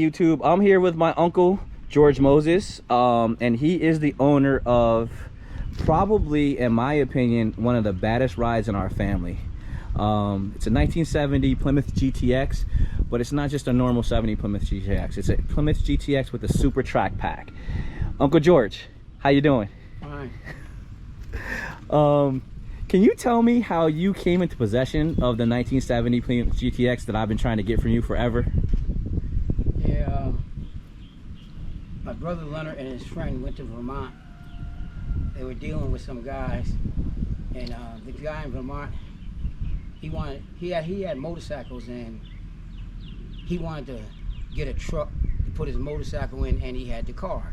YouTube. I'm here with my uncle George Moses, and he is the owner of probably, in my opinion, one of the baddest rides in our family. It's a 1970 Plymouth GTX, but it's not just a normal 70 Plymouth GTX. It's a Plymouth GTX with a super track pack. Uncle George, how you doing? Fine. Can you tell me how you came into possession of the 1970 Plymouth GTX that I've been trying to get from you forever? Yeah, my brother Leonard and his friend went to Vermont. They were dealing with some guys, and the guy in Vermont, he had motorcycles, and he wanted to get a truck to put his motorcycle in, and he had the car.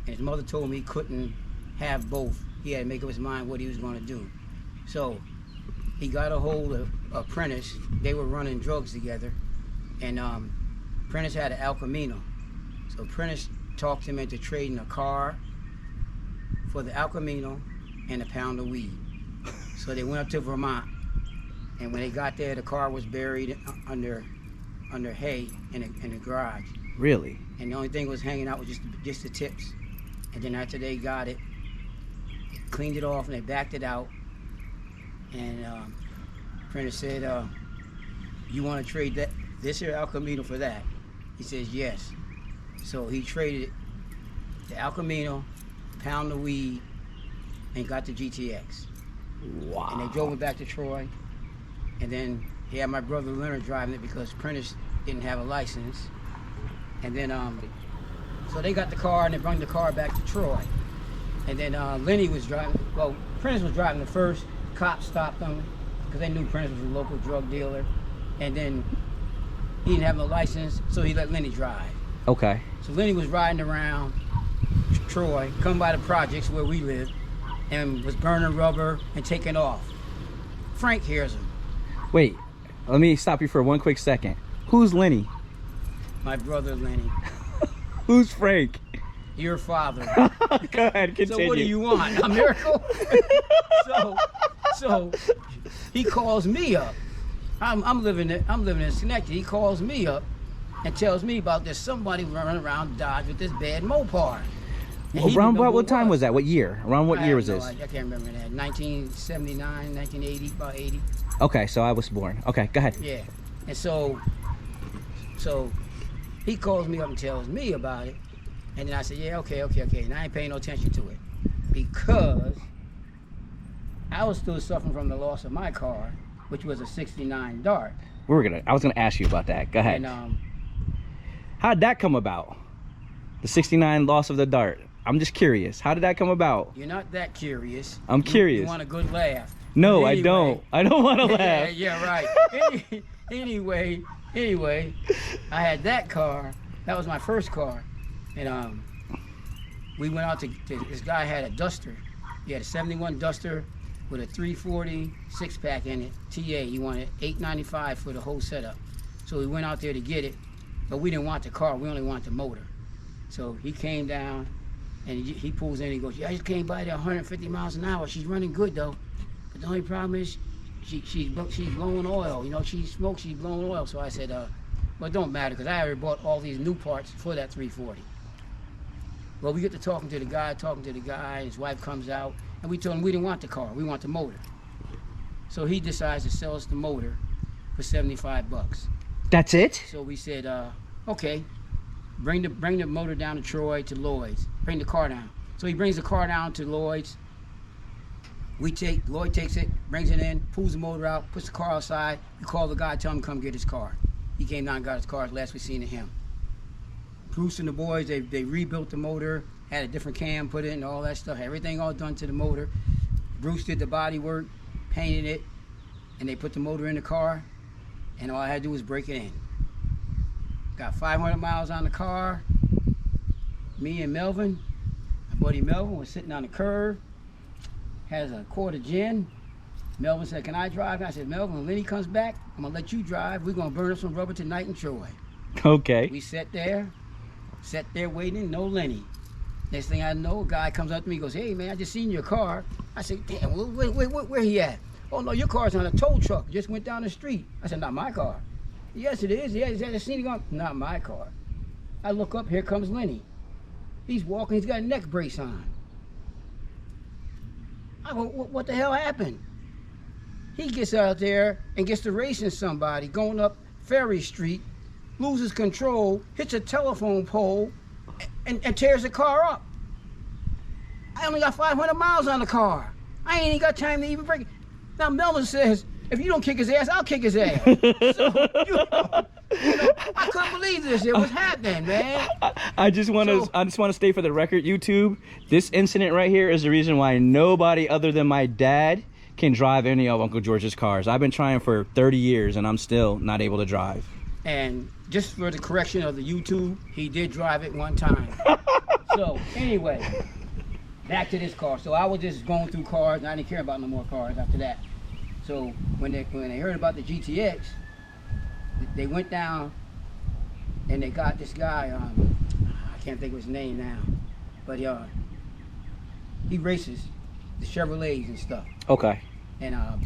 And his mother told me he couldn't have both. He had to make up his mind what he was going to do. So he got a hold of Prentice. They were running drugs together, and Prentice had an El Camino. So Prentice talked him into trading a car for the El Camino and a pound of weed. So they went up to Vermont, and when they got there, the car was buried under hay in the garage. Really? And the only thing was hanging out was just the tips. And then after they got it, they cleaned it off and they backed it out. And Prentice said, you want to trade this here El Camino for that? He says, yes. So he traded the El Camino, pound of weed, and got the GTX. Wow. And they drove it back to Troy. And then he had my brother Leonard driving it because Prentice didn't have a license. And then, so they got the car and they brought the car back to Troy. And then Lenny was driving, well, Prentice was driving the first. Cops stopped him because they knew Prentice was a local drug dealer. And then he didn't have no license, so he let Lenny drive. Okay. So Lenny was riding around Troy, come by the projects where we live, and was burning rubber and taking off. Frank hears him. Wait, let me stop you for one quick second. Who's Lenny? My brother Lenny. Who's Frank? Your father. Go ahead, continue. So what do you want? A miracle? so he calls me up. I'm living in Schenectady. He calls me up and tells me about there's somebody running around Dodge with this bad Mopar. Around what time was that? What year? Around what year was this? I can't remember that. 1979, 1980, about 80. Okay, so I was born. Okay, go ahead. Yeah. And so he calls me up and tells me about it. And then I said, yeah, okay. And I ain't paying no attention to it because I was still suffering from the loss of my car, which was a '69 Dart. I was gonna ask you about that. Go ahead. And how'd that come about? The '69 loss of the Dart. I'm just curious. How did that come about? You're not that curious. I'm curious. You want a good laugh. No, anyway, I don't. I don't want to laugh. Yeah, right. Anyway, I had that car. That was my first car. And we went out to this guy had a Duster. He had a 71 Duster with a 340 six-pack in it, TA. He wanted $895 for the whole setup. So we went out there to get it, but we didn't want the car, we only wanted the motor. So he came down and he pulls in and he goes, yeah, I just came by there 150 miles an hour. She's running good though. But the only problem is she's blowing oil. You know, she smokes, she's blowing oil. So I said, well, it don't matter because I already bought all these new parts for that 340. Well, we get to talking to the guy, his wife comes out, and we told him we didn't want the car, we want the motor. So he decides to sell us the motor for $75. That's it? So we said, okay, bring the motor down to Troy to Lloyd's, bring the car down. So he brings the car down to Lloyd's. Lloyd takes it, brings it in, pulls the motor out, puts the car outside. We call the guy, tell him to come get his car. He came down and got his car, last we seen of him. Bruce and the boys, they rebuilt the motor, had a different cam put in, all that stuff, everything all done to the motor. Bruce did the body work, painted it, and they put the motor in the car, and all I had to do was break it in. Got 500 miles on the car. Me and Melvin, my buddy Melvin, was sitting on the curb, has a quart of gin. Melvin said, can I drive? I said, Melvin, when Lenny comes back, I'm gonna let you drive. We're gonna burn up some rubber tonight in Troy. Okay. We sat there waiting, no Lenny. Next thing I know, a guy comes up to me and goes, hey man, I just seen your car. I said, damn, where he at? Oh no, your car's on a tow truck, it just went down the street. I said, not my car. Yes it is, yeah, I just seen it going, not my car. I look up, here comes Lenny. He's walking, he's got a neck brace on. I go, what the hell happened? He gets out there and gets to racing somebody, going up Ferry Street, loses control, hits a telephone pole, and tears the car up. I only got 500 miles on the car. I ain't even got time to even break it. Now Melvin says, if you don't kick his ass, I'll kick his ass. So, I couldn't believe this. It was happening, man. I just want to stay for the record, YouTube. This incident right here is the reason why nobody other than my dad can drive any of Uncle George's cars. I've been trying for 30 years and I'm still not able to drive. And just for the correction of the YouTube, he did drive it one time. So anyway, back to this car. So I was just going through cars and I didn't care about no more cars after that. So when they heard about the GTX, they went down and they got this guy, I can't think of his name now, but he races the Chevrolets and stuff. Okay. And I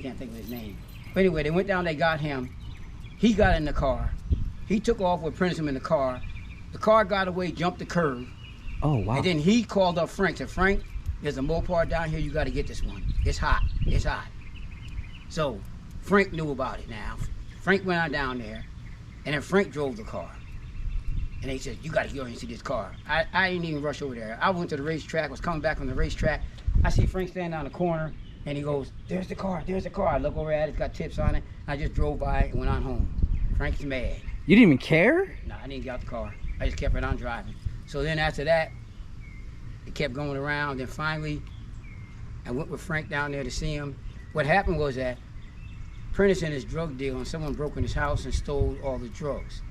can't think of his name. But anyway, they went down, they got him. He got in the car. He took off with Prentice in the car. The car got away, jumped the curve. Oh, wow. And then he called up Frank, said, Frank, there's a Mopar down here, you got to get this one. It's hot, it's hot. So Frank knew about it now. Frank went on down there, and then Frank drove the car. And they said, you got to go and see this car. I didn't even rush over there. I went to the racetrack, was coming back from the racetrack. I see Frank standing on the corner, and he goes, there's the car, there's the car. I look over at it, it's got tips on it. I just drove by and went on home. Frank's mad. You didn't even care? No, I didn't get out the car. I just kept it on driving. So then after that, it kept going around. Then finally, I went with Frank down there to see him. What happened was that Prentice in his drug deal, and someone broke in his house and stole all the drugs.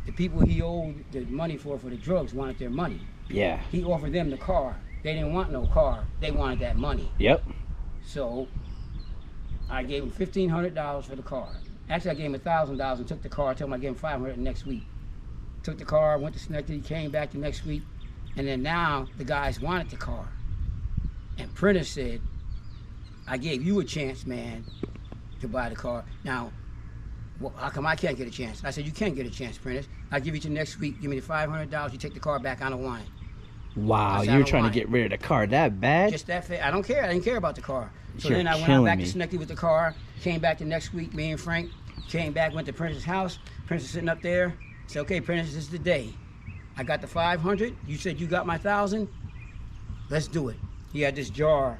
The people he owed the money for the drugs wanted their money. Yeah. He offered them the car. They didn't want no car. They wanted that money. Yep. So I gave him $1,500 for the car. Actually, I gave him $1,000 and took the car. I told him I gave him $500 the next week. Took the car, went to Schenectady, came back the next week. And then now the guys wanted the car. And Prentice said, I gave you a chance, man, to buy the car. Now, well, how come I can't get a chance? I said, you can't get a chance, Prentice. I'll give you to next week. Give me the $500. You take the car back. I don't want it. Wow, you're trying to get rid of the car that bad? Just that fast. I don't care. I didn't care about the car. So You're then I went killing out back me. to Schenectady with the car. Came back the next week. Me and Frank came back, went to Prentice's house. Prentice sitting up there. Said, okay, Prentice, this is the day. I got the 500. You said you got my 1,000. Let's do it. He had this jar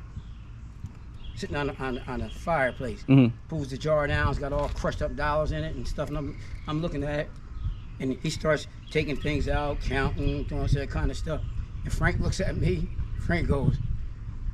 sitting on a fireplace. Mm-hmm. Pulls the jar down. It's got all crushed up dollars in it and stuff. And I'm looking at it. And he starts taking things out, counting, doing that kind of stuff. And Frank looks at me. Frank goes,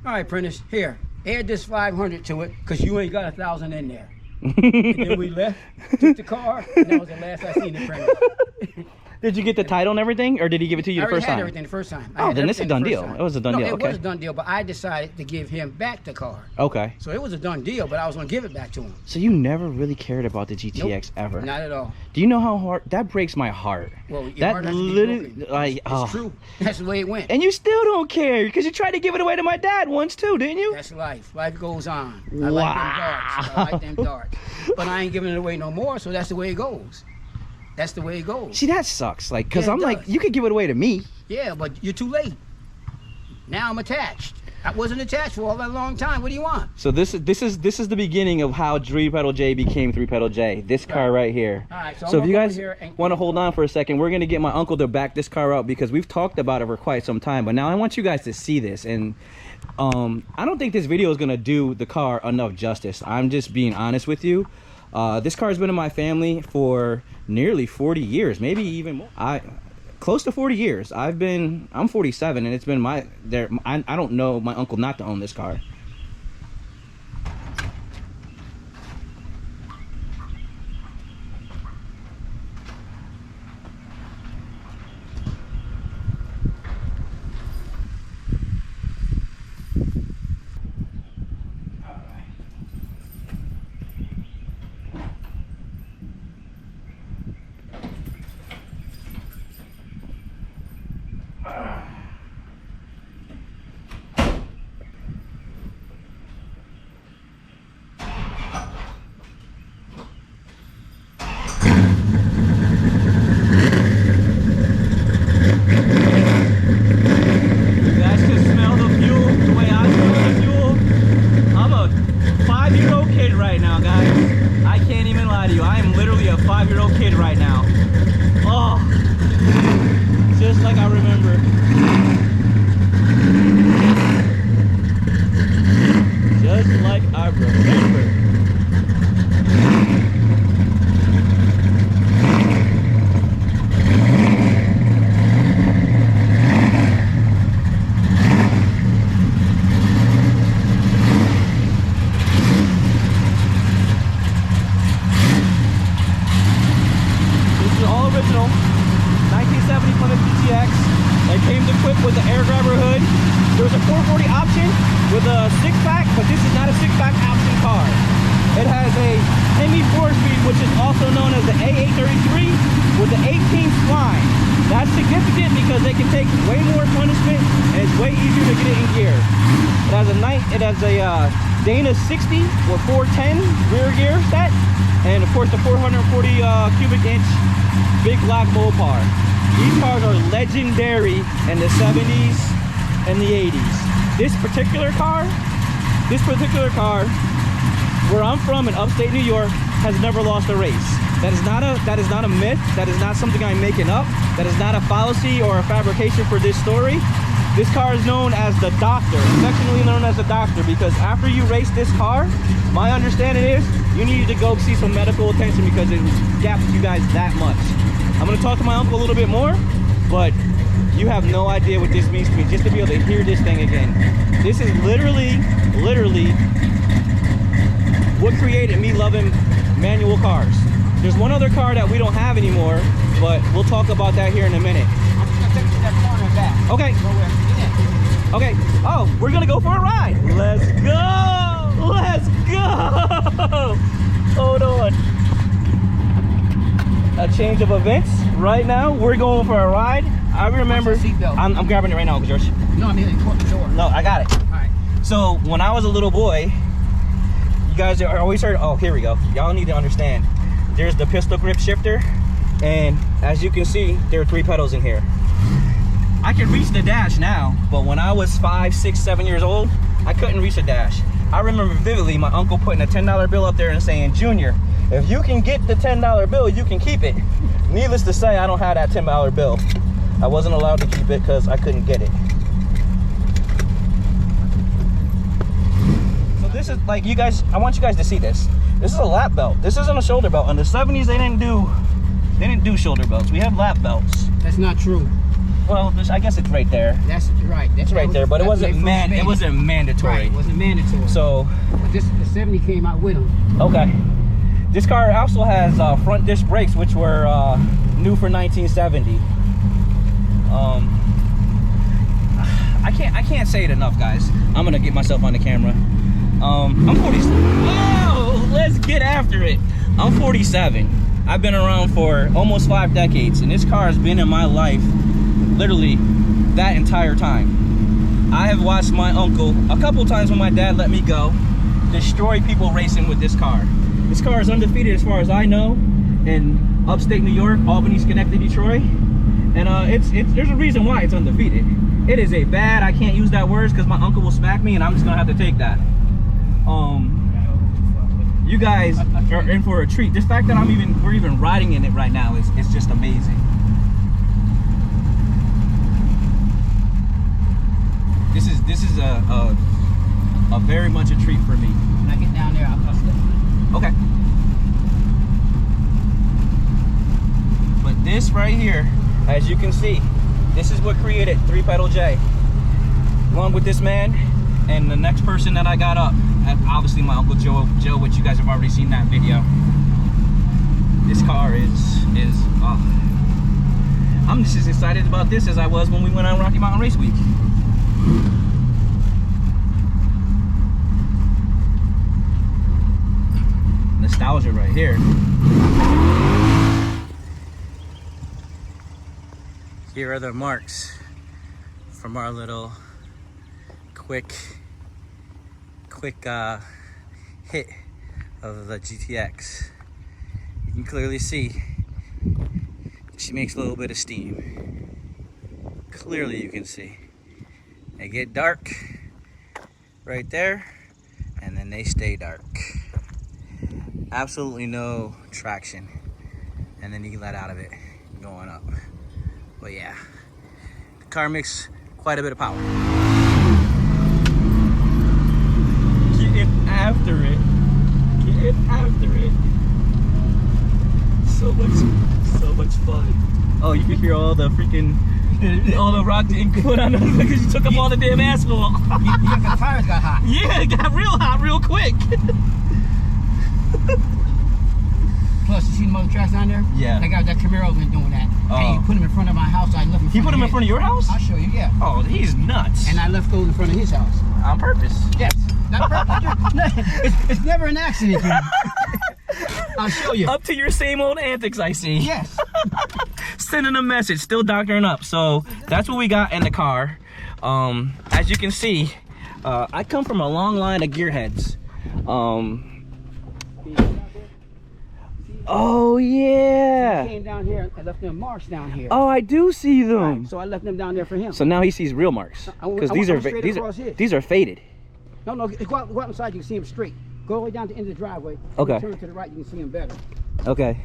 all right, Prentice, here, add this 500 to it, because you ain't got 1,000 in there. And then we left, took the car, and that was the last I seen of Prentice. Did you get the title and everything, or did he give it to you the first I already had time? everything the first time. Oh, then it's a done deal. It was a done deal, It okay. was a done deal, but I decided to give him back the car. Okay. So it was a done deal, but I was going to give it back to him. So you never really cared about the GTX ever? Not at all. Do you know how hard that breaks my heart? Well, your that heart has to be literally, broken. like, It's true. That's the way it went. And you still don't care because you tried to give it away to my dad once too, didn't you? That's life. Life goes on. I Wow. like them darts. I like them darts. But I ain't giving it away no more, so that's the way it goes. That's the way it goes. See, that sucks. Like, cause Yeah, it I'm like, does. you could give it away to me. Yeah, but you're too late. Now I'm attached. I wasn't attached for all that long time. What do you want? So this is the beginning of how 3-pedal J became 3-pedal J. This car right here. All right, so So I'm if you gonna go guys here and- want to hold on for a second, we're gonna get my uncle to back this car up because we've talked about it for quite some time. But now I want you guys to see this, and I don't think this video is gonna do the car enough justice. I'm just being honest with you. This car has been in my family for nearly 40 years, maybe even more. Close to 40 years. I'm 47, and it's been I don't know my uncle not to own this car. like I remember. Just like I remember. Original 1970 Plymouth PTX. It came equipped with the air grabber hood. There was a 440 option with a 6-pack, but this is not a 6-pack option car. It has a Hemi 4-speed, which is also known as the A833 with the 18 spline. That's significant because they can take way more punishment and it's way easier to get it in gear. It has a Dana 60 with 410 rear gear set, and of course the 440 cubic inch big black Mopar. These cars are legendary in the 70s and the 80s. This particular car, where I'm from in upstate New York, has never lost a race. That is not a myth. That is not something I'm making up. That is not a fallacy or a fabrication for this story. This car is known as the Doctor, affectionately known as the Doctor, because after you race this car, my understanding is you needed to go see some medical attention because it gapped you guys that much. I'm gonna talk to my uncle a little bit more, but you have no idea what this means to me, just to be able to hear this thing again. This is literally what created me loving manual cars. There's one other car that we don't have anymore, but we'll talk about that here in a minute. I'm just gonna take you to that corner back. Okay. Okay. Oh, we're gonna go for a ride. Let's go. Let's go. Hold on. A change of events. Right now, we're going for a ride. I remember. I'm grabbing it right now, George. No, I mean, the door. No, I got it. All right. So when I was a little boy, you guys are always heard. Oh, here we go. Y'all need to understand. There's the pistol grip shifter, and as you can see, there are 3 pedals in here. I can reach the dash now, but when I was 5, 6, 7 years old, I couldn't reach the dash. I remember vividly my uncle putting a $10 bill up there and saying, "Junior, if you can get the $10 bill, you can keep it." Needless to say, I don't have that $10 bill. I wasn't allowed to keep it because I couldn't get it. So this is like, you guys, I want you guys to see this. This is a lap belt. This isn't a shoulder belt. In the 70s, they didn't do shoulder belts. We have lap belts. That's not true. Well, I guess it's right there. That's right. It's right there, but it wasn't mandatory. Right, it wasn't mandatory. So, but the 70 came out with them. Okay. This car also has front disc brakes, which were new for 1970. I can't say it enough, guys. I'm gonna get myself on the camera. I'm 47. Oh, let's get after it. I'm 47. I've been around for almost 5 decades, and this car has been in my life literally that entire time. I have watched my uncle a couple times when my dad let me go destroy people racing with this car. This car is undefeated as far as I know in upstate New York, Albany, Schenectady, Detroit, and there's a reason why it's undefeated. It is a bad, I can't use that word because my uncle will smack me and I'm just gonna have to take that. You guys are in for a treat. This fact that we're even riding in it right now is just amazing. This is a very much a treat for me. When I get down there, I'll slip. Okay. But this right here, as you can see, this is what created 3-pedal J. Along with this man and the next person that I got up, and obviously my Uncle Joe, which you guys have already seen that video. This car I'm just as excited about this as I was when we went on Rocky Mountain Race Week. Nostalgia right here. Here are the marks from our little quick hit of the GTX. You can clearly see she makes a little bit of steam. Clearly you can see. They get dark right there, and then they stay dark. Absolutely no traction, and then you let out of it going up. But yeah, car makes quite a bit of power. Get after it. Get after it. So much fun. Oh, you can hear all the freaking, all the rock getting put on them because you took up all the damn asphalt. Yeah, the tires got hot. Yeah, it got real hot real quick. Plus, you see the other tracks down there? Yeah. That guy with that Camaro been doing that. And he put him in front of my house. I left him. He put him in front of your house? I'll show you. Yeah. Oh, he's nuts. And I left those in front of his house. On purpose? Yes. Not purpose. It's never an accident. I'll show you. Up to your same old antics, I see. Yes. Sending a message, still doctoring up. So that's what we got in the car. As you can see, I come from a long line of gearheads. Oh yeah. He came down here. I left them marks down here. Oh, I do see them. Right, so I left them down there for him. So now he sees real marks because these are faded. No, go out inside. You can see him straight. Go all the way down to the end of the driveway. Okay. Turn to the right. You can see him better. Okay.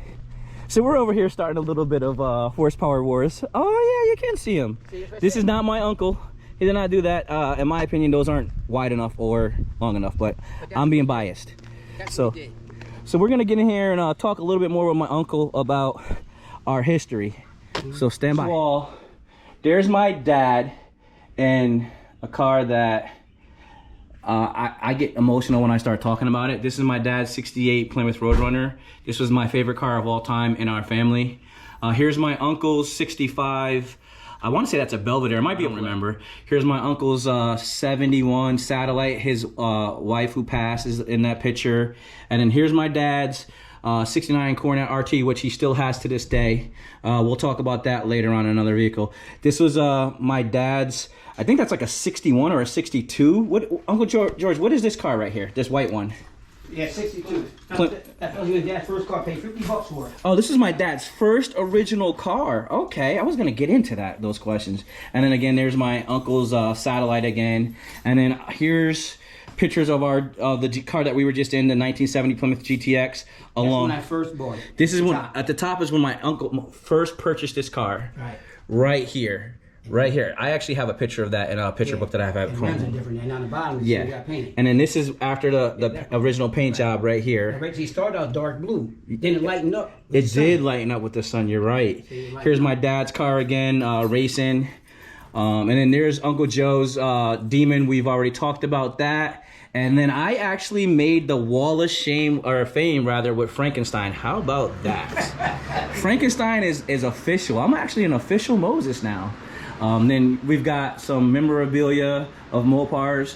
So we're over here starting a little bit of horsepower wars. Oh yeah, you can see him. This is not my uncle. He did not do that. In my opinion, those aren't wide enough or long enough, but I'm being biased. So we're gonna get in here and talk a little bit more with my uncle about our history. So stand by. Well, there's my dad and a car that I get emotional when I start talking about it. This is my dad's 68 Plymouth Roadrunner. This was my favorite car of all time in our family. Here's my uncle's 65. I want to say that's a Belvedere. I might be able to remember. Here's my uncle's 71 Satellite. His wife who passed is in that picture. And then here's my dad's 69 Cornet RT, which he still has to this day. We'll talk about that later on in another vehicle. This was my dad's, I think that's like a 61 or a 62. What, Uncle George, what is this car right here? This white one? Yeah, 62. That was your dad's first car. Paid $50 for it. Oh, this is my dad's first original car. Okay, I was gonna get into those questions. And then again, there's my uncle's Satellite again. And then here's pictures of the car that we were just in, the 1970 Plymouth GTX. That's when I first bought it. This is when at the top is when my uncle first purchased this car. Right. Right here. Right here. I actually have a picture of that in a picture book that I have at home. The rims are different, and on the bottom it got painted. And then this is after the original paint job right here. He started out dark blue, then it lightened up. It did lighten up with the sun, you're right. Here's my dad's car again, racing. And then there's Uncle Joe's Demon. We've already talked about that. And then I actually made the Wall of Fame with Frankenstein. How about that? Frankenstein is official. I'm actually an official Moses now. Then we've got some memorabilia of Mopars.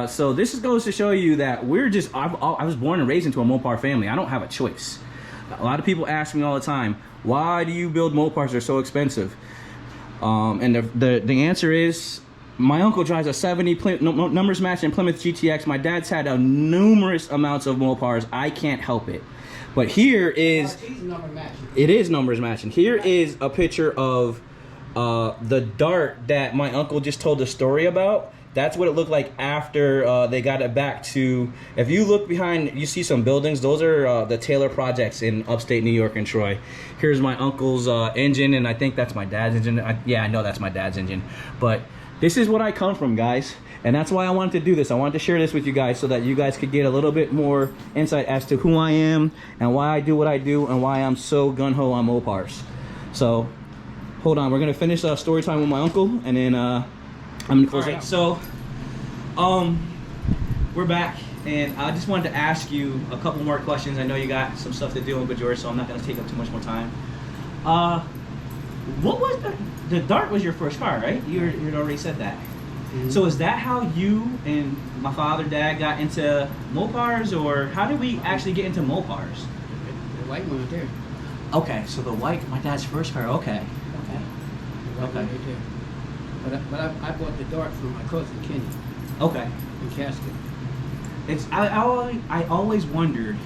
So this goes to show you that I was born and raised into a Mopar family. I don't have a choice. A lot of people ask me all the time, why do you build Mopars? They're so expensive. And the answer is, my uncle drives a 70 numbers matching Plymouth GTX. My dad's had numerous amounts of Mopars. I can't help it. But here is, it is numbers matching. Here is a picture of the Dart that my uncle just told the story about. That's what it looked like after they got it back to, if you look behind, you see some buildings. Those are the Taylor projects in upstate New York and Troy. Here's my uncle's engine, and I think that's my dad's engine. Yeah, I know that's my dad's engine. But this is what I come from, guys. And that's why I wanted to do this. I wanted to share this with you guys so that you guys could get a little bit more insight as to who I am and why I do what I do and why I'm so gung-ho on Mopars. So, hold on, we're gonna finish story time with my uncle, and then I'm gonna close it. So, we're back, and I just wanted to ask you a couple more questions. I know you got some stuff to do, Uncle George, so I'm not gonna take up too much more time. What was the Dart was your first car, right? You had already said that. Mm-hmm. So is that how you and my father, dad got into Mopars, or how did we actually get into Mopars? The white one right there. Okay, so the white, my dad's first car. Okay. Okay. Right there. But I bought the Dart from my cousin Kenny. Okay. In Casket. I always wondered.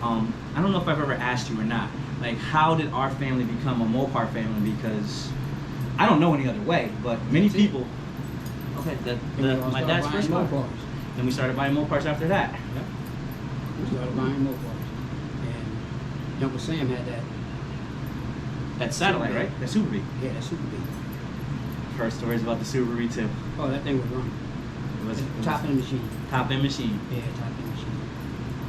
I don't know if I've ever asked you or not. Like, how did our family become a Mopar family? Because I don't know any other way. But many people. Okay. My dad's first car. Then we started buying Mopars after that. Yep. We started buying Mopars, and Uncle Sam had that. That Satellite, right? That Super B. Yeah, that Super B. I've heard stories about the Subaru too. Oh, that thing was wrong. It was Top end machine. top end machine. Yeah, top end machine.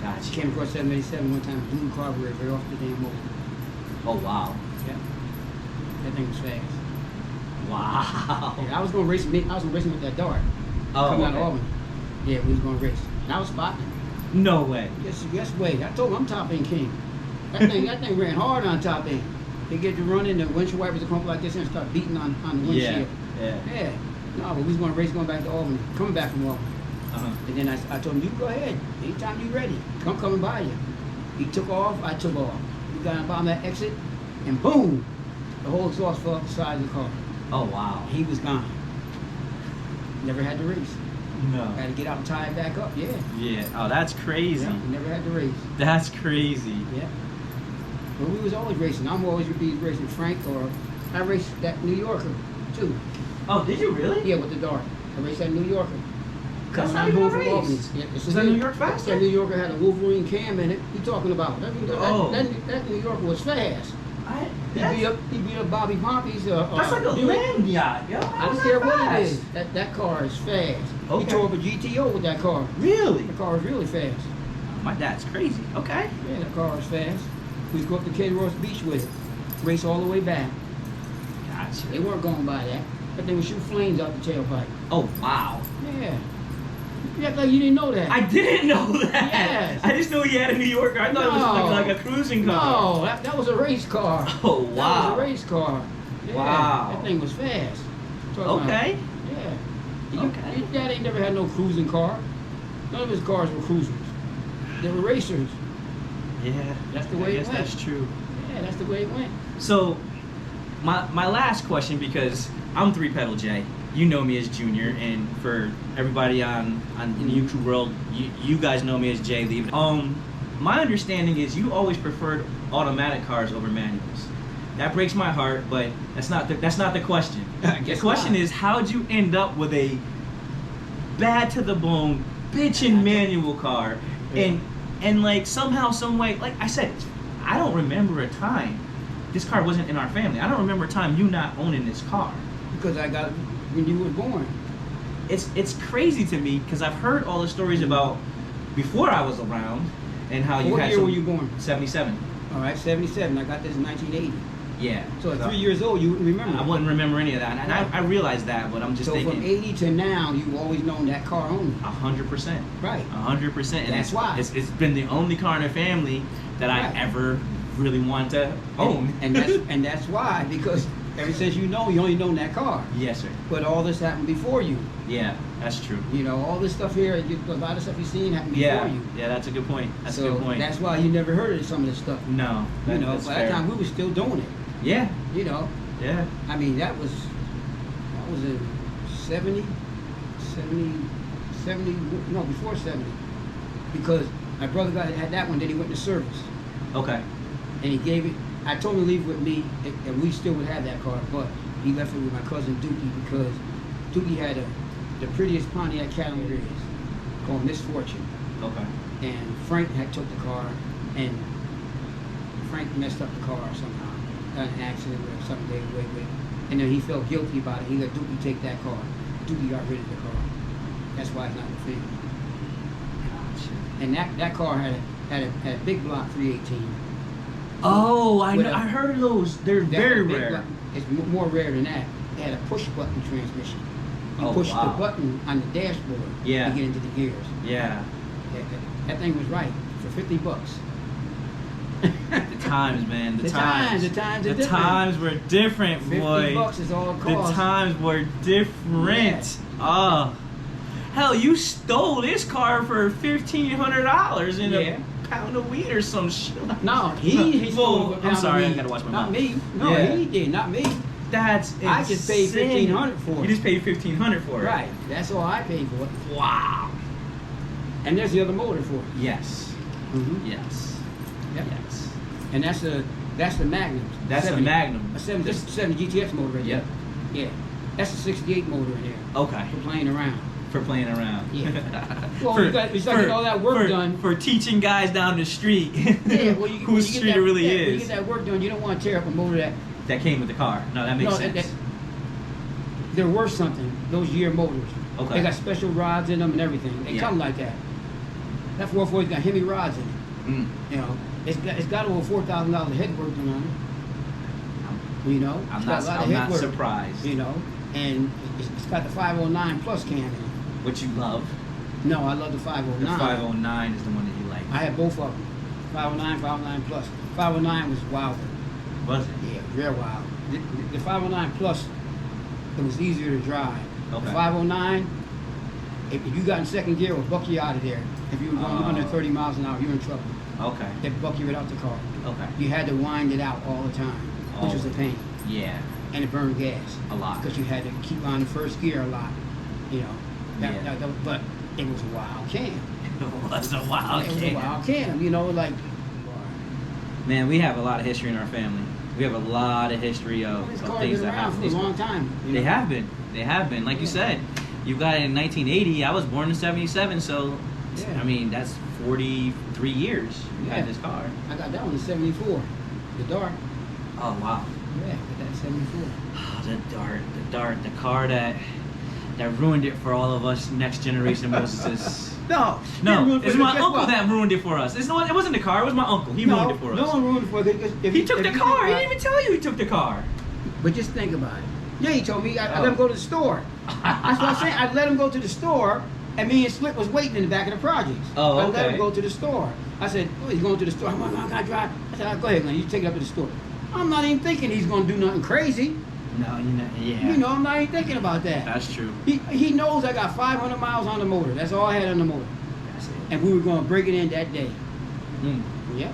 Gotcha. Came across 787 one time, blew the carburetor right off the damn motor. Oh wow. Yeah. That thing was fast. Wow. Yeah, I was gonna race with that dart. Oh, Coming out of okay. Albany. Yeah, we was gonna race. And I was spotting him. No way. Yes, wait. I told him I'm top end king. That thing ran hard on top end. They get to running, the windshield wipers would come up like this and start beating on the windshield. Yeah. No, but we was gonna race going back to Albany, coming back from Albany. And then I told him, you go ahead. Anytime you ready, I'm coming by you. He took off, I took off. We got on the bottom of that exit, and boom, the whole exhaust fell off the side of the car. Oh wow. He was gone. Never had to race. No. Had to get out and tie it back up. Yeah. Yeah. Oh, that's crazy. Yeah, never had to race. That's crazy. Yeah. But we was always racing. I'm always be racing Frank, or I raced that New Yorker too. Oh, did you really? Yeah, with the dart. I raced that New Yorker. That's Coming not on even a home from race. Albany. Yeah, Is that New York faster? That New Yorker had a Wolverine cam in it. You talking about? That New Yorker was fast. He beat up Bobby Pompey's. That's like a land yacht, yo. I don't care what it is. That car is fast. Okay. He tore up a GTO with that car. Really? The car is really fast. My dad's crazy. Okay. Yeah, the car is fast. We go up to Cape Ross Beach with it. Race all the way back. Gotcha. They weren't going by that. But they would shoot flames out the tailpipe. Oh wow. Yeah. You act like you didn't know that. I didn't know that. Yes. I just knew he had a New Yorker. I thought it was like a cruising car. No, that was a race car. Oh wow. That was a race car. Yeah, Wow. That thing was fast. Talking Okay. about- Yeah. Okay. Your dad ain't never had no cruising car. None of his cars were cruisers. They were racers. Yeah. That's the way I it guess went. that's true. Yeah, that's the way it went. So, my last question, because I'm 3-Pedal J. You know me as Junior, and for everybody in the YouTube world, you guys know me as Jay Lee. My understanding is you always preferred automatic cars over manuals. That breaks my heart, but that's not the question. The question is, how'd you end up with a bad to the bone, bitchin' manual car, and like somehow, some way, like I said, I don't remember a time. This car wasn't in our family. I don't remember a time you not owning this car. Because I got it when you were born. It's crazy to me because I've heard all the stories about before I was around and how you What had year some, were you born? 77. All right, 77. I got this in 1980. Yeah. So at 3 years old, you wouldn't remember. I wouldn't remember any of that, and I realized that, but I'm just So thinking. from 80 to now, you've always known that car only. 100%. Right. 100%. And That's why. It's been the only car in the family that I Right. ever really want to own. And that's why, because ever since you only known that car. Yes, sir. But all this happened before you. Yeah, that's true. You know, all this stuff here, a lot of stuff you've seen happened before you. Yeah, that's a good point. That's So a good point. that's why you never heard of some of this stuff. No, You know, that's by fair. that time we were still doing it. Yeah, You know, yeah. I mean, that was in 70, no, before 70. Because my brother had that one, then he went to service. Okay. And he gave it, I told him to leave it with me, and we still would have that car, but he left it with my cousin Dookie, because Dookie had the prettiest Pontiac Cadillac there is, called Misfortune. Okay. And Frank had took the car, and Frank messed up the car somehow, got in an accident or something they away with, and then he felt guilty about it. He let Dookie take that car. Dookie got rid of the car. That's why it's not in the family. And that car had a big block 318. Oh, I With know. a- I heard of those. They're That very big rare. block- It's more rare than that. It had a push button transmission. You Oh, push wow. the button on the dashboard Yeah. to get into the gears. Yeah. That thing was right for $50. The times, man. The times are The different. times were different, boy. $50 is all it The costs. times were different. Oh. Hell, you stole this car for $1,500 in Yeah. a pound of weed or some shit. No, he stole Well, it. I'm sorry, I gotta watch my Not mouth. me. No, Yeah. he did. Not me. That's insane. I just paid $1,500 for it. You just paid $1,500 for it. Right. That's all I paid for it. Wow. And there's the other motor for it. Yes. Mm-hmm. Yes. Yep. Yes. And that's the Magnum. That's the Magnum. A 70, this is 70 GTX motor right Yep. there. Yeah. That's a 68 motor in there. Okay. For playing around. For playing around. Yeah. Well, you got to get all that work done. For teaching guys down the street Yeah, well, you, when whose you get street that, it really When you is. get that work done, you don't want to tear up a motor that. That came with the car. No, that makes sense. they're worth something. Those year motors. Okay. They got special rods in them and everything. They come like that. That 440's got Hemi rods in it. Mm. You know, it's got over $4,000 of head work done on it. You know, I'm not surprised. You know, and it's got the 509 plus cam in it. Which you love. No, I love the 509. The 509 is the one that you like. I had both of them. 509, 509 plus. 509 was wilder. Was it? Yeah, real wild. The 509 plus, it was easier to drive. Okay. The 509, if you got in second gear, it would buck you out of there. If you were going under 30 miles an hour, you're in trouble. Okay. They'd buck you right out the car. Okay. You had to wind it out all the time, which was a pain. Yeah. And it burned gas. A lot. Because you had to keep on the first gear a lot. You know. But it was a wild cam. It was a wild cam. It was a wild cam, you know, like. Man, we have a lot of history in our family. We have a lot of history of things that happened. For a long time. They have been. They have been. Like you said, you got it in 1980. I was born in 77, so I mean that's 43 years you had this car. I got that one in 74. The Dart. Oh wow. Yeah, I got that in 74. Oh, the Dart, the car that ruined it for all of us next generation Moseses. No, it's my uncle that ruined it for us. It wasn't the car, it was my uncle. He ruined it for us. No one ruined it for us. He took the car. He didn't even tell you he took the car. But just think about it. Yeah, he told me I let him go to the store. That's what I'm saying. I let him go to the store, and me and Slick was waiting in the back of the projects. Oh, okay. I let him go to the store. I said, oh, he's going to the store. I'm like, I got to drive. I said, go ahead, man. You take it up to the store. I'm not even thinking he's going to do nothing crazy. No, yeah. You know, I'm not even thinking about that. That's true. He knows I got 500 miles on the motor. That's all I had on the motor. That's it. And we were going to break it in that day. Yep.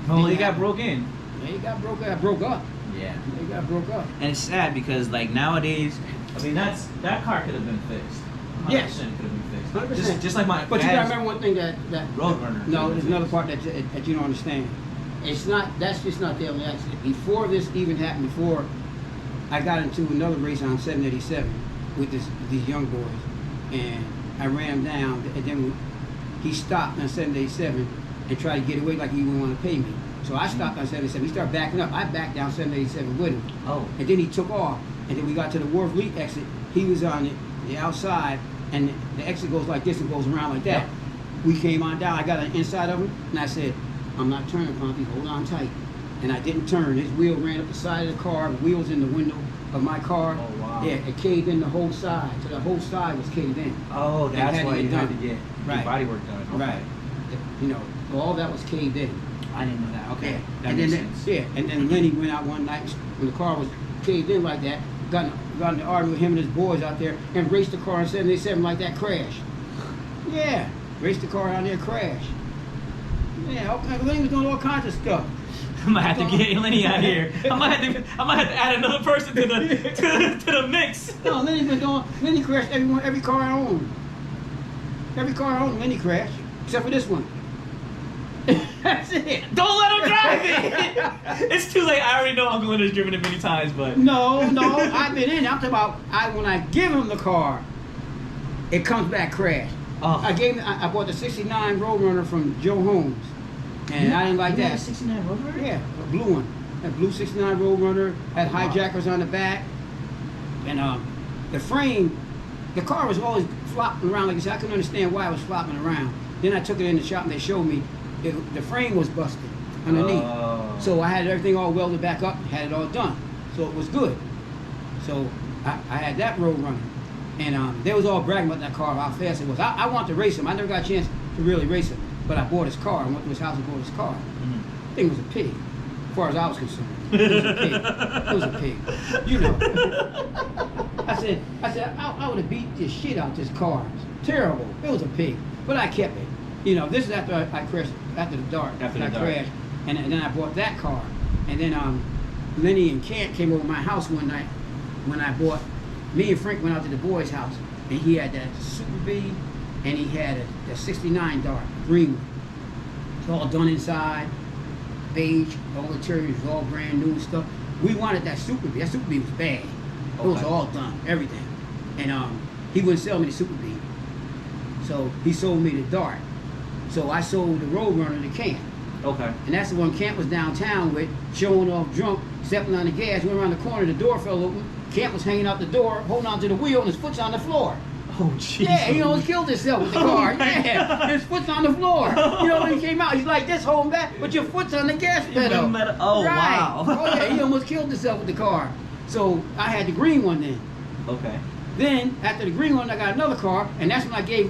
Oh, he got broke in. Yeah, he got broke up. Yeah. He got broke up. And it's sad because, like, nowadays, I mean, that car could have been fixed. 100% Yes. could have been fixed. 100%. Just like my But you gotta remember one thing that Roadrunner. No, there's another part that you don't understand. That's just not the only accident. Before this even happened, before I got into another race on 787 with these young boys, and I ran him down, and then he stopped on 787 and tried to get away like he didn't want to pay me. So I stopped on 787. He started backing up. I backed down 787 with him. Oh. And then he took off. And then we got to the Wharf Leak exit. He was on the outside, and the exit goes like this and goes around like that. Yep. We came on down. I got on the inside of him, and I said, I'm not turning, Pompey. Hold on tight. And I didn't turn. His wheel ran up the side of the car. The wheel's in the window of my car. Oh, wow. Yeah, it caved in the whole side. So the whole side was caved in. Oh, that's why you had to get Right. body work done. Okay. Right. You know, all that was caved in. I didn't know that. Okay. Yeah. That and makes then sense. Yeah, and then Lenny went out one night when the car was caved in like that, got in the argument with him and his boys out there and raced the car in 787 like that, crashed. Yeah, raced the car out there, crashed. Yeah, Lenny was doing all kinds of stuff. I might have to get Lenny out here. I might have to add another person to the mix. No, Lenny crashed every car I owned. Every car I owned, Lenny crashed, except for this one. That's it. Don't let him drive it. It's too late. I already know Uncle Leonard's driven it many times, but No, I've been in. I'm talking about when I give him the car, it comes back crashed. Oh. I bought the '69 Roadrunner from Joe Holmes, and I didn't like that. A '69 Roadrunner? Yeah, a blue one. That blue '69 Roadrunner had hijackers on the back, and the frame, the car was always flopping around like this. I couldn't understand why it was flopping around. Then I took it in the shop and they showed me the frame was busted underneath. Oh. So I had everything all welded back up, had it all done. So it was good. So I had that Roadrunner. And they was all bragging about that car, how fast it was. I wanted to race him. I never got a chance to really race him. But I bought his car. I went to his house and bought his car. Mm-hmm. Thing was a pig, as far as I was concerned. It was a pig. It was a pig. You know. I said, I would have beat the shit out this car. Terrible. It was a pig. But I kept it. You know, this is after I crashed, after the Dart. After the I Dart. crashed. And then I bought that car. And then Lenny and Kent came over to my house one night when I bought, me and Frank went out to the boys' house. And he had that Super B, and he had a 69 Dart, green one. It's all done inside, beige, all the interior was all brand new and stuff. We wanted that Super B. That Super B was bad. It was all done, everything. And he wouldn't sell me the Super B. So he sold me the Dart. So I sold the Roadrunner to Cam. Okay. And that's the one Camp was downtown with, showing off drunk, stepping on the gas, went around the corner, the door fell open. Camp was hanging out the door, holding on to the wheel, and his foot's on the floor. Oh, jeez. Yeah, he almost killed himself with the car. Yeah, his foot's on the floor. You know, when he came out, he's like this, holding back, but your foot's on the gas pedal. Oh, right. wow. Oh, yeah, he almost killed himself with the car. So I had the green one then. Okay. Then, after the green one, I got another car, and that's when I gave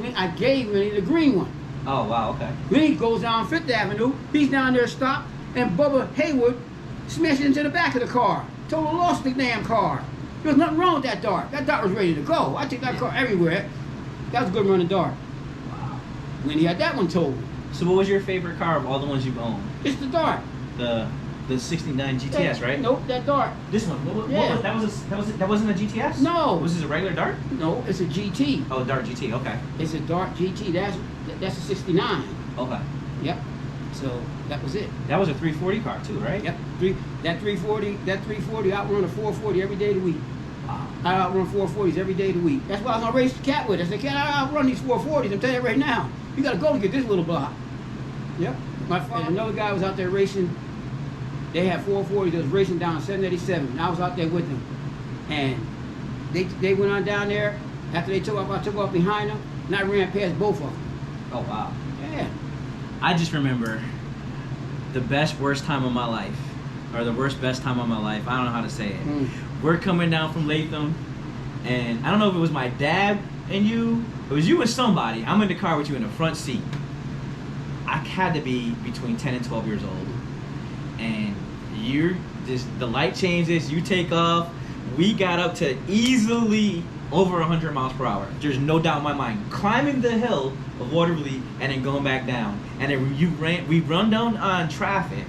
Lenny the green one. Oh, wow, okay. Lenny goes down 5th Avenue, he's down there stopped, and Bubba Haywood smashed into the back of the car. Total lost the damn car. There was nothing wrong with that dart. That dart was ready to go. I took that car everywhere. That was a good running dart. Wow. When he had that one totaled. So what was your favorite car of all the ones you've owned? It's the dart. The 69 GTS, right? Nope, that dart. This one. What Yeah. was that wasn't a GTS? No. Was this a regular dart? No, it's a GT. Oh, dart GT. Okay. It's a dart GT. That's a 69. Okay. Yep. So that was it. That was a 340 car too, right? Yep. That 340 outrun a 440 every day of the week. Wow. I outrun 440s every day of the week. That's why I was gonna race the cat with. I said, "Cat, I outrun these 440s." I'm telling you right now. You gotta go to get this little block. Yep. And another guy was out there racing. They had 440s that was racing down 787. And I was out there with them. And they went on down there. After they took off, I took off behind them. And I ran past both of them. Oh, wow. Yeah. I just remember the best, worst time of my life. Or the worst, best time of my life. I don't know how to say it. We're coming down from Latham. And I don't know if it was my dad and you. It was you and somebody. I'm in the car with you in the front seat. I had to be between 10 and 12 years old. And the light changes, you take off. We got up to easily over 100 miles per hour. There's no doubt in my mind. Climbing the hill of Waterloo and then going back down. And then we run down on traffic.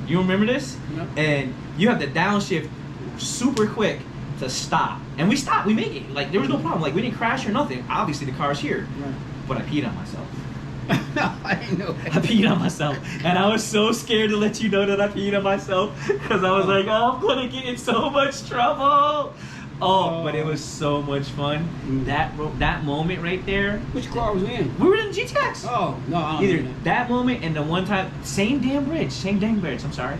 You remember this? Yep. And you have to downshift super quick to stop. And we stopped, we make it. Like, there was no problem. Like, we didn't crash or nothing. Obviously, the car's here. Right. But I peed on myself. No, I didn't know that. I peed on myself, and I was so scared to let you know that I peed on myself, because I was like, oh, I'm gonna get in so much trouble. Oh, but it was so much fun. That moment right there. Which car was we in? We were in the GTX. Oh, no, I don't Either know that moment and the one time, same dang bridge. I'm sorry.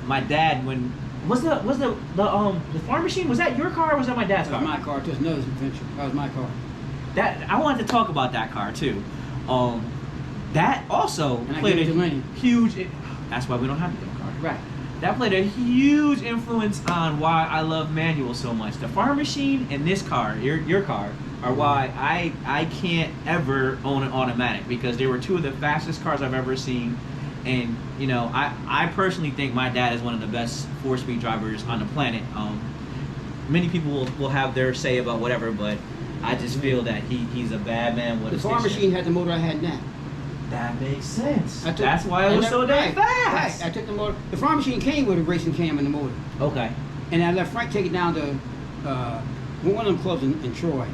My dad, when was the farm machine? Was that your car or was that my dad's car? That was my car. Just another adventure. That was my car. That I wanted to talk about that car too. That also And I played gave it to a Lenny. huge. That's why we don't have the damn car. Right. That played a huge influence on why I love manual so much. The farm machine and this car, your car, are why I can't ever own an automatic, because they were two of the fastest cars I've ever seen. And you know, I personally think my dad is one of the best 4-speed drivers on the planet. Many people will have their say about whatever, but I just feel that he's a bad man with The a farm stick shift. machine had the motor I had now. That makes sense. That's why it was so damn fast. Right. I took the motor. The farm machine came with a racing cam in the motor. Okay. And I let Frank take it down to one of them clubs in Troy.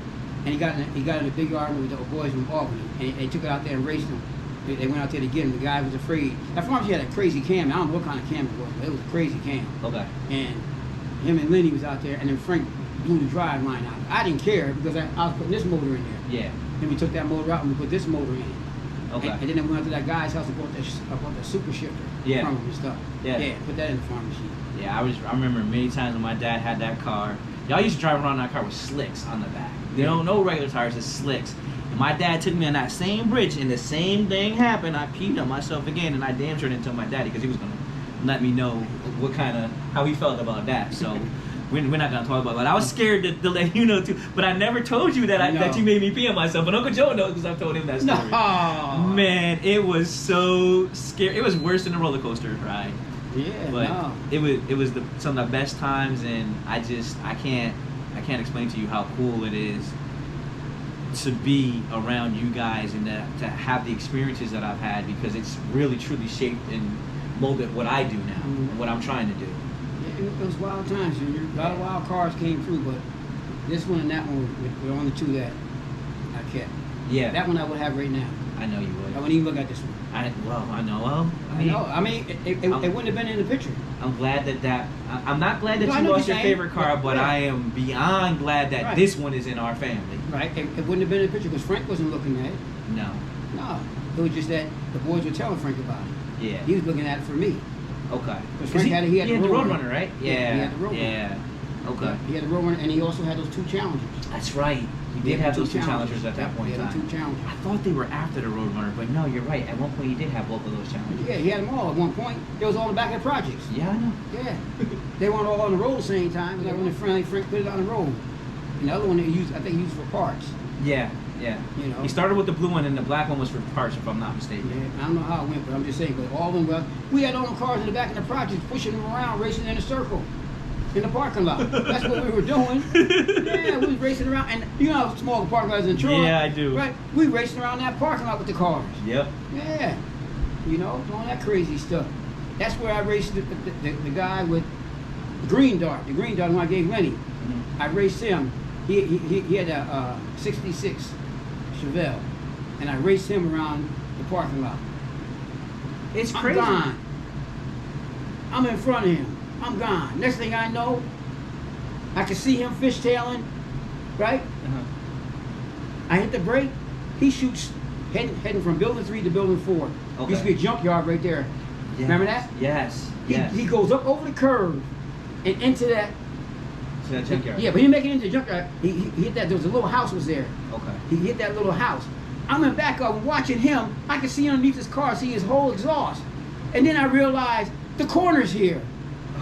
And he got in a big argument with the boys from Albany. And they took it out there and raced him. They went out there to get him. The guy was afraid. That farm machine had a crazy cam. I don't know what kind of cam it was, but it was a crazy cam. Okay. And him and Lenny was out there, and then Frank blew the drive line out. I didn't care because I was putting this motor in there. Yeah. Then we took that motor out and we put this motor in. Okay. And then we went to that guy's house and bought the super shifter from him and stuff. Yeah. Yeah, put that in the farm machine. Yeah, I remember many times when my dad had that car. Y'all used to drive around that car with slicks on the back. They don't know regular tires, it's slicks. And my dad took me on that same bridge, and the same thing happened. I peed on myself again, and I damn sure didn't tell my daddy, because he was gonna let me know how he felt about that. So we're not gonna talk about that. I was scared to let you know too, but I never told you that you made me pee on myself. But Uncle Joe knows because I've told him that story. No. Man, it was so scary. It was worse than a roller coaster ride. Yeah, But it was some of the best times, and I can't explain to you how cool it is to be around you guys and to have the experiences that I've had, because it's really truly shaped and molded what I do now, and what I'm trying to do. Yeah, it was wild times. A lot of wild cars came through, but this one and that one were only two that I kept. Yeah. That one I would have right now. I know you would. I wouldn't even look at this one. I know. I mean, it wouldn't have been in the picture. I'm glad I'm not glad that No, I you know lost what your you're favorite saying. car, but Yeah. I am beyond glad that Right. this one is in our family. Right. It wouldn't have been in the picture because Frank wasn't looking at it. No. No. It was just that the boys were telling Frank about it. Yeah. He was looking at it for me. Okay. Frank he had had the Roadrunner. Roadrunner, right? Yeah, he had the Roadrunner. Yeah. Okay. He had the Roadrunner, and he also had those 2 Challengers. That's right. He did have those 2 Challengers at that point in time. 2 Challengers. I thought they were after the Roadrunner, but no, you're right. At one point, he did have both of those Challengers. Yeah, he had them all at one point. They was all in the back of the projects. Yeah, I know. Yeah. They weren't all on the road at the same time. Like when Frank put it on the road. And the other one, I think he used for parts. Yeah, yeah. You know. He started with the blue one, and the black one was for parts, if I'm not mistaken. Yeah, I don't know how it went, but I'm just saying, but all of them, we had all the cars in the back of the projects, pushing them around, racing in a circle in the parking lot. That's what we were doing. Yeah, we was racing around, and you know how small the parking lot is in Troy? Yeah, I do. Right? We racing around that parking lot with the cars. Yep. Yeah. You know, doing that crazy stuff. That's where I raced the guy with the green dart when I gave Lenny. Mm-hmm. I raced him. He had a 66 Chevelle, and I raced him around the parking lot. It's I'm crazy. gone. I'm in front of him. I'm gone. Next thing I know, I can see him fishtailing, right? Uh-huh. I hit the brake. He shoots heading from building 3 to building 4. Okay. Used to be a junkyard right there. Yes. Remember that? Yes. He goes up over the curve and into that. To that junkyard. Yeah, but he didn't make it into the junkyard. He hit that. There was a little house was there. Okay. He hit that little house. I'm in back of him watching him. I can see underneath his car, see his whole exhaust. And then I realized the corner's here.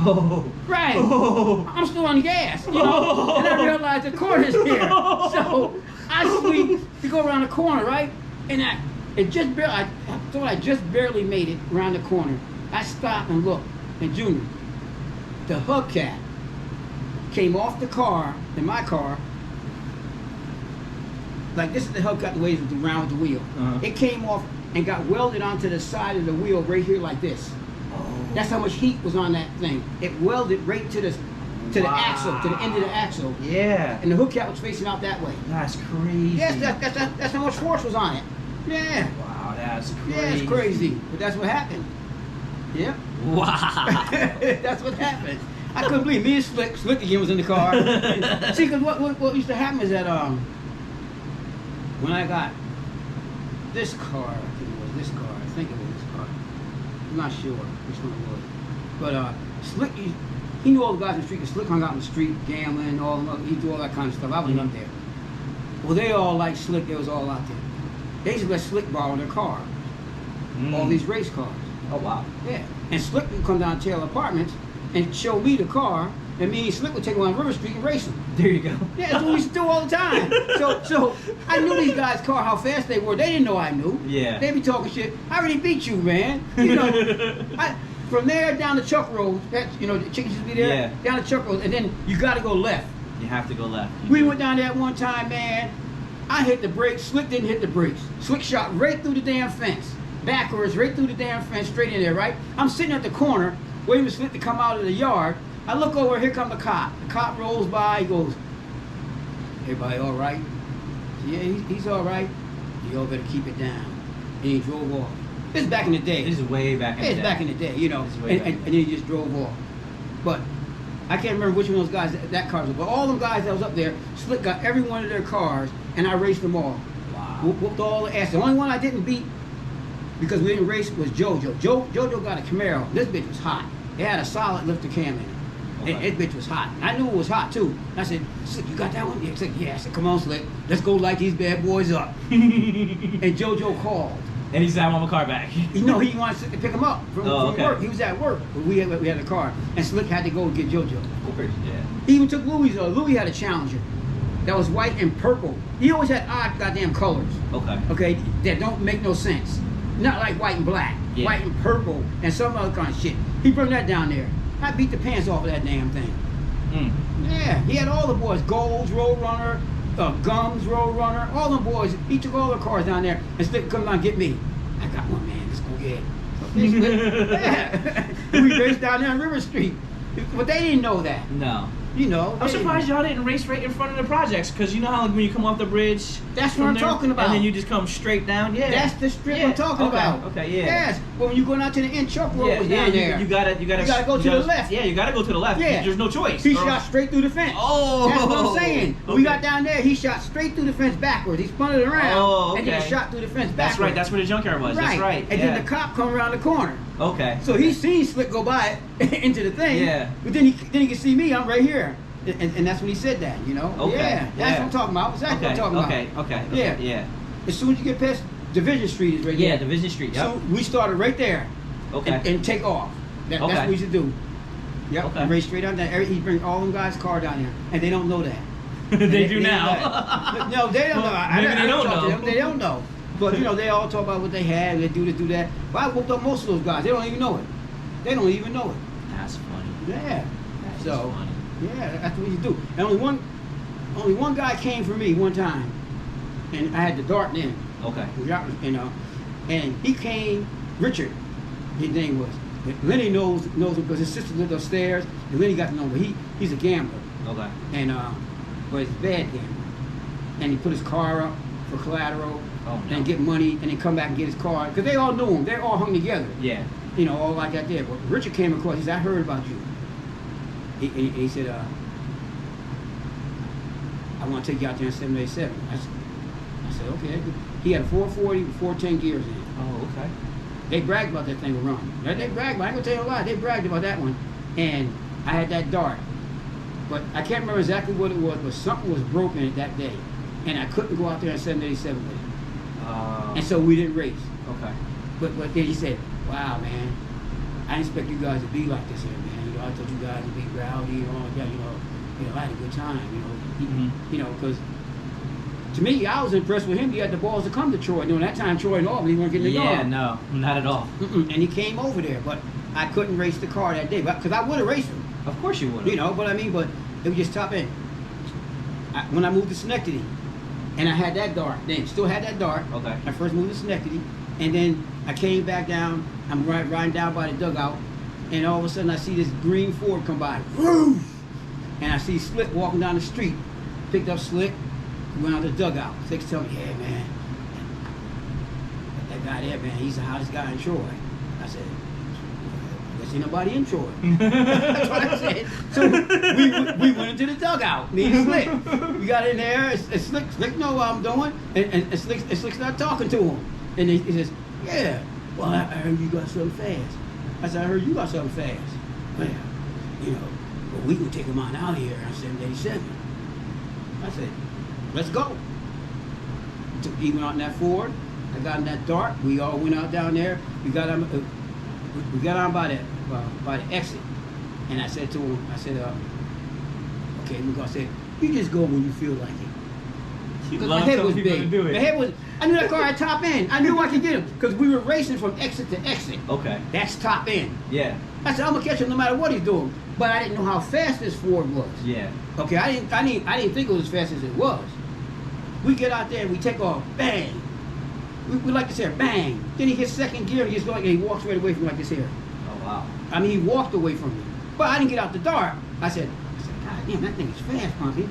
Oh. Right. Oh. I'm still on the gas, you know. And I realized the corner's here. So I sweep to go around the corner, right? And I thought I just barely made it around the corner. I stopped and looked. And Junior, the hubcap came off the car, in my car. Like this is the hubcap the way it's around with the wheel. Uh-huh. It came off and got welded onto the side of the wheel right here like this. Oh. That's how much heat was on that thing. It welded right to the axle, to the end of the axle. Yeah. And the hubcap was facing out that way. That's crazy. Yes, that's how much force was on it. Yeah. Wow, that's crazy. Yeah, it's crazy. But that's what happened. Yep. Wow. That's what happened. I couldn't believe me and Slick again was in the car. See, because what used to happen is that when I got this car, I think it was this car. I'm not sure which one it was. But Slick, he knew all the guys in the street. Slick hung out in the street, gambling, all them. He do all that kind of stuff. I wasn't up there. Well, they all like Slick. They was all out there. They used to let Slick borrow their car. All these race cars. Oh, wow. Yeah. And Slick would come down to Taylor Apartments and show me the car, and me and Slick would take him on River Street and race him. There you go. Yeah, that's what we used to do all the time. So I knew these guys' car, how fast they were. They didn't know I knew. Yeah. They be talking shit. I already beat you, man. You know. From there down to Chuck Road, the chickens used to be there. Yeah. Down to Chuck Road, and then you got to go left. You have to go left. We went down there one time, man. I hit the brakes. Slick didn't hit the brakes. Slick shot right through the damn fence. Backwards, right through the damn fence, straight in there, right? I'm sitting at the corner, waiting for Slick to come out of the yard. I look over, here comes the cop. The cop rolls by, he goes, "Everybody all right?" "Yeah, he's all right." "You all better keep it down." And he drove off. This is back in the day. This is way back in the day. It's back in the day, you know. And then he just drove off. But I can't remember which one of those guys that car was. But all them guys that was up there, Slick got every one of their cars, and I raced them all. Wow. Whooped all the ass. The only one I didn't beat, because we didn't race, was JoJo. JoJo got a Camaro. This bitch was hot. It had a solid lifter cam in it. Okay. This bitch was hot. I knew it was hot too. I said, "Slick, you got that one?" He said, "Yeah." I said, "Come on, Slick. Let's go light these bad boys up." And JoJo called. And he said, "I want my car back." He wanted Slick to pick him up from work. He was at work. But we had a car. And Slick had to go and get JoJo. Yeah. He even took Louis. Louis had a Challenger that was white and purple. He always had odd goddamn colors. Okay, that don't make no sense. Not like white and black, white and purple, and some other kind of shit. He brought that down there. I beat the pants off of that damn thing. Yeah, he had all the boys, Golds, Roadrunner, Gums, Roadrunner, all them boys. He took all their cars down there, and Slick come down and get me. "I got one, man. Let's go get it." Yeah. We raced down there on River Street, but they didn't know that. No. You know, I'm surprised y'all didn't race right in front of the projects, because you know how when you come off the bridge. That's what I'm talking about. And then you just come straight down. Yeah. That's the strip I'm talking about. Okay, yeah. Yes. But when you going out to the end truck road was down there. You gotta go to the left. Yeah, you gotta go to the left. Yeah. There's no choice. He shot straight through the fence. Oh. That's what I'm saying. When we got down there, he shot straight through the fence backwards. He spun it around. Oh, okay. And then shot through the fence backwards. That's right. That's where the junkyard was. Right. That's right. And then the cop come around the corner. Okay. So he seen Slick go by into the thing. Yeah. But then he can see me. I'm right here. And that's when he said that, you know? Okay. Yeah. That's what I'm talking about. Exactly what I'm talking about. Okay. Yeah. Yeah. As soon as you get past Division Street is right there. Yeah, Division Street. Yep. So we started right there. Okay. And take off. That's what we should do. Yep. Okay. Race straight down there. He bring all them guys' car down there, and they don't know that. they do now. No, they don't know. Maybe they don't know. To them. They don't know. But you know, they all talk about what they had. They do this, do that. But I whooped up most of those guys. They don't even know it. They don't even know it. That's funny. Yeah. That So. is funny. Yeah, that's what you do. And only one guy came for me one time, and I had the dart in. Okay. And he came. Richard, his name was. Lenny knows him because his sister lived upstairs, and Lenny got to know him. But he's a gambler. Okay. And but he's a bad gambler. And he put his car up for collateral, and get money, and then come back and get his car because they all knew him. They all hung together. Yeah. You know, all like that there. But Richard came across. He said, "I heard about you." He said, "I want to take you out there in 787." I said, "Okay." He had a 440 with 410 gears in it. Oh, okay. They bragged about that thing with Ron. They bragged about it. I ain't gonna tell you a lie. They bragged about that one. And I had that dart. But I can't remember exactly what it was, but something was broken that day. And I couldn't go out there in 787 with it. And so we didn't race. Okay. But then he said, "Wow, man, I didn't expect you guys to be like this here, man. You know, I thought you guys would be rowdy and all that. You know, I had a good time. You know, because to me, I was impressed with him. He had the balls to come to Troy. You know, that time Troy and Albany weren't getting it going. Yeah, no, not at all. And he came over there, but I couldn't race the car that day, because I would have raced him. Of course you would. You know, but it was just top end. When I moved to Schenectady, and I had that dart, then still had that dart. Okay. I first moved to Schenectady, and then I came back down. I'm riding down by the dugout, and all of a sudden I see this green Ford come by. Woo! And I see Slick walking down the street. Picked up Slick, went out the dugout. Slick's telling me, "Hey, man, that guy there, man, he's the hottest guy in Troy." I said, "There's ain't nobody in Troy." That's what I said. So we went into the dugout, me and Slick. We got in there, and Slick know what I'm doing, and Slick's not talking to him. And he says, "Yeah, well, I heard you got something fast." I said, "I heard you got something fast." "Well, you know, but we can take him on out here on 787. I said, "Let's go." He went out in that Ford. I got in that dart. We all went out down there. We got on by the exit, and I said to him, "Okay, we're gonna say, you just go when you feel like it." Because my head was big. My head was. I knew that car had top end. I knew I could get him because we were racing from exit to exit. Okay. That's top end. Yeah. I said, "I'm gonna catch him no matter what he's doing," but I didn't know how fast this Ford was. Yeah. Okay, I didn't think it was as fast as it was. We get out there and we take off, bang. We like this here, bang. Then he hits second gear and he walks right away from like this here. Oh wow. I mean, he walked away from me. But I didn't get out the dart. I said, "God damn, that thing is fast, Pumpy.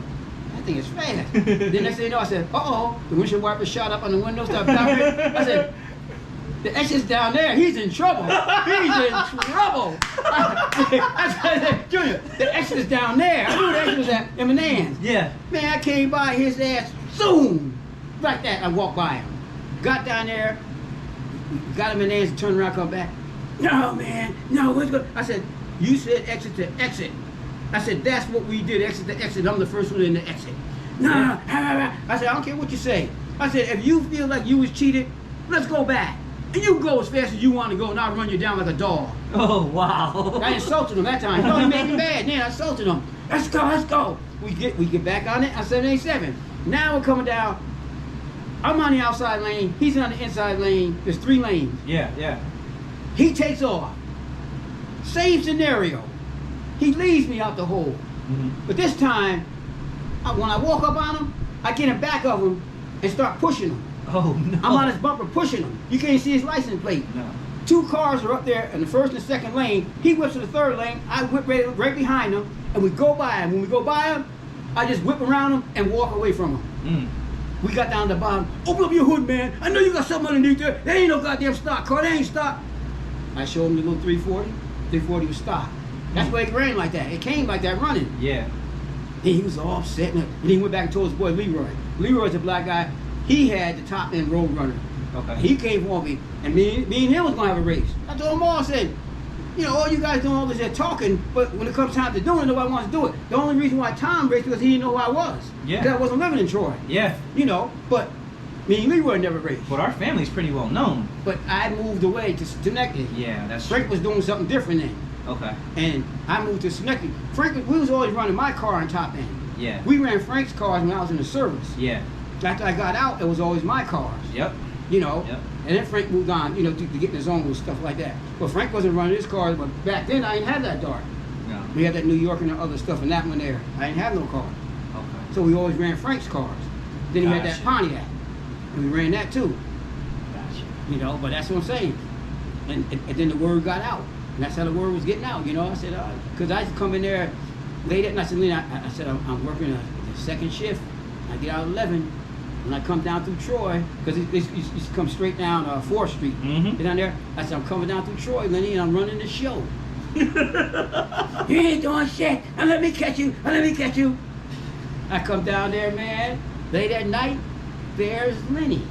That thing is fast." Then next thing you know, I said, "Uh-oh." The windshield wiper shot up on the window, started popping. I said, "The exit's down there. He's in trouble. He's in trouble." I said, "Junior, the exit is down there." I knew the exit was at M&N's. Yeah. Man, I came by his ass, zoom, like that. I walked by him. Got down there, got him in there, and turned around, come back. "No, man, no, what's going?" I said, "You said exit to exit." I said, "That's what we did, exit to exit. I'm the first one in the exit." "No." I said, "I don't care what you say." I said, "If you feel like you was cheated, let's go back. And you go as fast as you want to go, and I'll run you down like a dog." Oh wow. I insulted him that time. No, he made me mad. Then I insulted him. Let's go. We get back on it on 787. Now we're coming down. I'm on the outside lane. He's on the inside lane. There's 3 lanes. Yeah. He takes off. Same scenario. He leaves me out the hole. Mm-hmm. But this time, when I walk up on him, I get in back of him and start pushing him. Oh no. I'm on his bumper pushing him. You can't see his license plate. No. 2 cars are up there in the first and second lane. He whips to the third lane. I whip right behind him, and we go by him. When we go by him, I just whip around him and walk away from him. We got down to the bottom. Open up your hood, man. I know you got something underneath there. There ain't no goddamn stock car. They ain't stock. I showed him the little 340. 340 was stock. That's why it ran like that. It came like that running. Yeah. And he was all upset. And he went back and told his boy Leroy. Leroy's a black guy. He had the top end road runner. Okay. He came for me, and me and him was gonna have a race. I told him all, I said, you know, all you guys doing all this there talking, but when it comes time to doing it, nobody wants to do it. The only reason why Tom raced was he didn't know who I was. Yeah. Because I wasn't living in Troy. Yeah. You know, but me and Leroy never raced. But our family's pretty well known. But I moved away to Schenectady. Yeah, that's Frank was doing something different then. Okay. And I moved to Schenectady. Frank, we was always running my car on top end. Yeah. We ran Frank's cars when I was in the service. Yeah. After I got out, it was always my cars. Yep. You know, Yep. and then Frank moved on, you know, to get in his own with stuff like that. But Frank wasn't running his cars, but back then I didn't have that Dart. No. We had that New York and the other stuff and that one there. I didn't have no car. Okay. So we always ran Frank's cars. Then he had that Gotcha. Pontiac. And we ran that too. Gotcha. You know, but that's what I'm saying. And then the word got out. And that's how the word was getting out, you know. I said, because I used to come in there late at night. I said, Lynn, I said, I'm working the second shift. I get out at 11. When I come down through Troy, because it used to come straight down 4th Street. Get down there. I said, I'm coming down through Troy, Lenny, and I'm running the show. You ain't doing shit. And let me catch you. And let me catch you. I come down there, man. Late at night, there's Lenny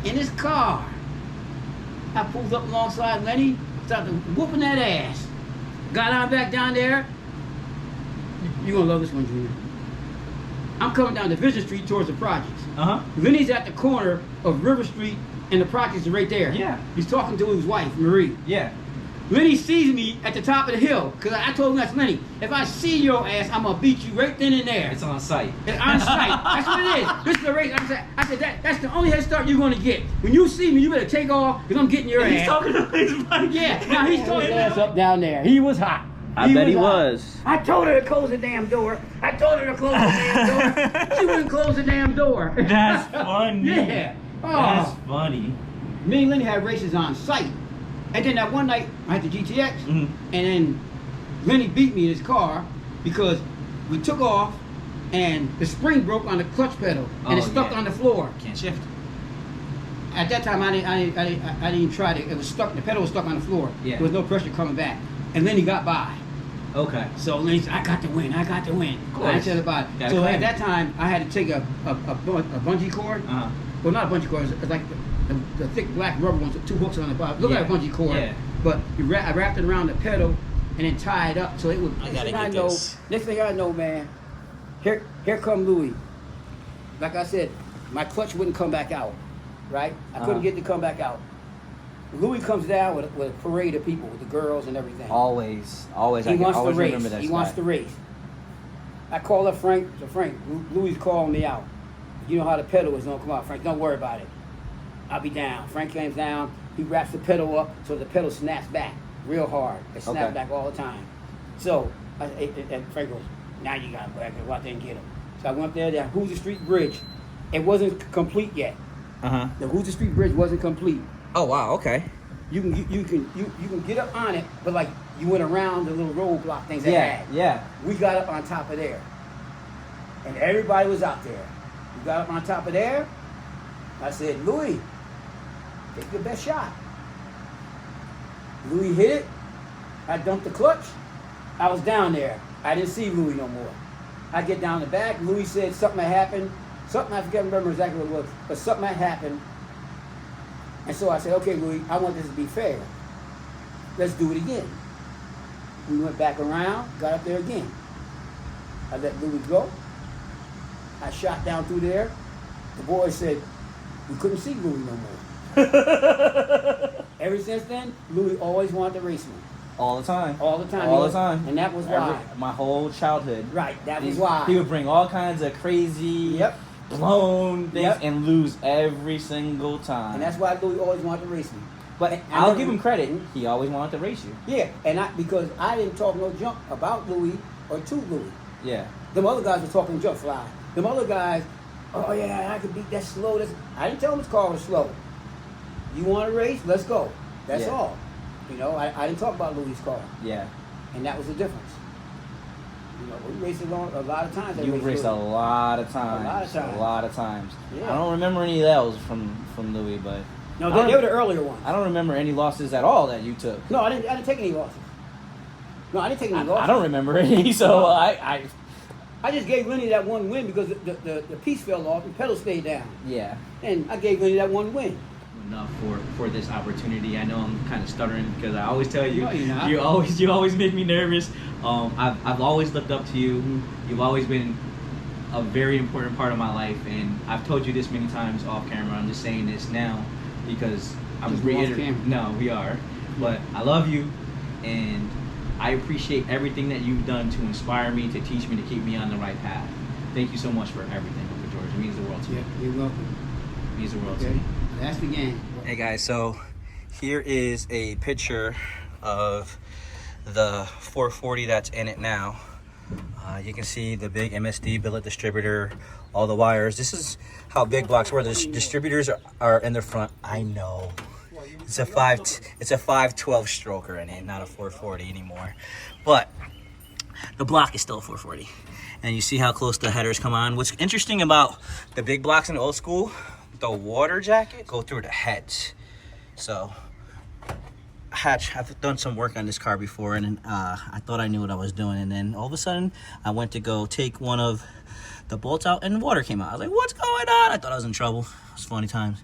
in his car. I pulled up alongside Lenny, started whooping that ass. Got on back down there. You're gonna love this one, Junior. I'm coming down Division Street towards the projects. Lenny's at the corner of River Street and the projects are right there. Yeah. He's talking to his wife, Marie. Yeah. Lenny sees me at the top of the hill, because I told him, that's Lenny, if I see your ass, I'm gonna beat you right then and there. It's on site. It's on site. That's what it is. This is a race. I said that's the only head start you're gonna get. When you see me, you better take off, because I'm getting your ass. He's talking to his bike. Yeah, now he's talking his ass up down there. He was hot. I bet he hot. was. I told her to close the damn door. I told her to close the damn door. She wouldn't close the damn door. That's funny. Yeah. Oh. That's funny. Me and Lenny had races on site. And then that one night, I had the GTX, and then Lenny beat me in his car because we took off and the spring broke on the clutch pedal and it stuck on the floor. Can't shift. At that time, I didn't even try to. It was stuck. The pedal was stuck on the floor. Yeah. There was no pressure coming back. And Lenny got by. Okay. So Lenny said, I got to win. I got to win. I said about it. So at that time, I had to take a bungee cord. Well, not a bungee cord. It's like the thick black rubber ones with 2 hooks on the bottom. Look like a bungee cord. Yeah. But I wrapped it around the pedal and then tied it up so it would. I gotta get this. Next thing I know, man, here come Louis. Like I said, my clutch wouldn't come back out, right? I couldn't get it to come back out. Louis comes down with a parade of people, with the girls and everything. Always. He wants to race. He wants to race. I call up Frank. So Frank, Louis calling me out. You know how the pedal is gonna come out, Frank. Don't worry about it. I'll be down. Frank comes down. He wraps the pedal up so the pedal snaps back real hard. It snaps back all the time. So, and Frank goes, now you got to go out there and get him. So I went up there, that Hoosier Street Bridge. It wasn't complete yet. The Hoosier Street Bridge wasn't complete. Oh wow. Okay. You can get up on it, but like you went around the little roadblock things. Yeah. We got up on top of there, and everybody was out there. We got up on top of there. I said, Louis, take your best shot. Louis hit it. I dumped the clutch. I was down there. I didn't see Louis no more. I get down the back. Louis said something had happened. Something, I forget, remember exactly what it was, but something had happened. And so I said, okay, Louis, I want this to be fair. Let's do it again. We went back around, got up there again. I let Louis go. I shot down through there. The boys said, we couldn't see Louis no more. Ever since then, Louis always wanted to race me. All the time. All the time. All the time. And that was why. My whole childhood. Right, that was why. He would bring all kinds of crazy, blown things and lose every single time. And that's why Louis always wanted to race me. But I'll give him credit. He always wanted to race you. Yeah, and because I didn't talk no junk about Louis or to Louis. Yeah. Them other guys were talking junk fly. Them other guys, oh yeah, I could beat that slow. I didn't tell him his car was slow. You want to race? Let's go. That's Yeah. all. You know, I didn't talk about Louis' car, Yeah. and that was the difference. You know, we raced along a lot of times. You raced a lot of times. A lot of times. A lot of times. Yeah. I don't remember any of those from Louis, but No, they were the earlier ones. I don't remember any losses at all that you took. No, I didn't take any losses. No, I didn't take any losses. I don't remember any, so No. I just gave Lenny that one win because the piece fell off and pedal stayed down. yeah. And I gave Lenny that one win. Enough for this opportunity. I know I'm kind of stuttering because I always tell you, No, you're not. you always make me nervous. I've always looked up to you. You've always been a very important part of my life, and I've told you this many times off camera. I'm just saying this now because I'm Just off reiterating. camera. No, we are, but I love you, and I appreciate everything that you've done to inspire me, to teach me, to keep me on the right path. Thank you so much for everything, Uncle George. It means the world to me. Yeah, you're welcome. It means the world to Okay, me. that's the game. Hey guys, so here is a picture of the 440 that's in it now. You can see the big MSD billet distributor, all the wires. This is how big blocks were. The distributors are in the front. I know. It's a 512 stroker in it, not a 440 anymore. But the block is still 440. And you see how close the headers come on. What's interesting about the big blocks in the old school, the water jacket go through the heads. So I've done some work on this car before, and I thought I knew what I was doing, and then all of a sudden I went to go take one of the bolts out and water came out. I was like, what's going on? I thought I was in trouble. It was funny times.